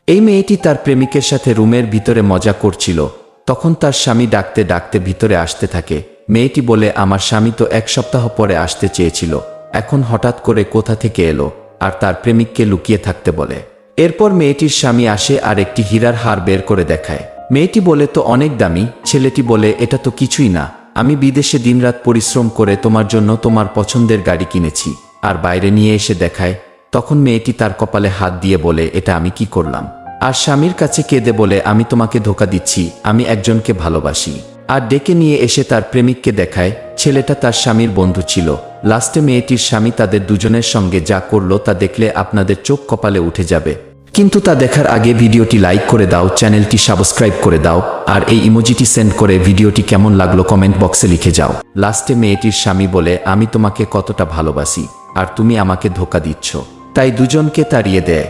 এই মেয়েটি তার প্রেমিকের সাথে রুমের ভিতরে মজা করছিল। তখন তার স্বামী ডাকতে ডাকতে ভিতরে আসতে থাকে। মেয়েটি বলে, আমার স্বামী তো 1 সপ্তাহ পরে আসতে চেয়েছিল, এখন হঠাৎ করে কোথা থেকে এলো? আর তার প্রেমিককে লুকিয়ে থাকতে বলে। এরপর মেয়েটির স্বামী আসে আর একটি হীরার হার বের করে দেখায়। মেয়েটি বলে, তো অনেক দামি। ছেলেটি বলে, এটা তো কিছুই না, আমি বিদেশে দিনরাত পরিশ্রম করে তোমার জন্য তোমার পছন্দের গাড়ি কিনেছি আর বাইরে নিয়ে এসে দেখায়। তখন মেয়েটি তার কপালে হাত দিয়ে বলে, এটা আমি কি করলাম? আর স্বামীর কাছে কেঁদে বলে, আমি তোমাকে ধোঁকা দিচ্ছি, আমি একজনকে ভালোবাসি। আর ডেকে নিয়ে এসে তার প্রেমিককে দেখায়। ছেলেটা তার স্বামীর বন্ধু ছিল। লাস্টে মেয়েটির স্বামী তাদের দুজনের সঙ্গে যা করলো তা দেখলে আপনাদের চোখ কপালে উঠে যাবে। কিন্তু তা দেখার আগে ভিডিওটি লাইক করে দাও, চ্যানেলটি সাবস্ক্রাইব করে দাও, আর এই ইমোজিটি সেন্ড করে ভিডিওটি কেমন লাগলো কমেন্ট বক্সে লিখে যাও। লাস্টে মেয়েটির স্বামী বলে, আমি তোমাকে কতটা ভালোবাসি আর তুমি আমাকে ধোঁকা দিচ্ছ। তাই দুজনকে তাড়িয়ে দেয়।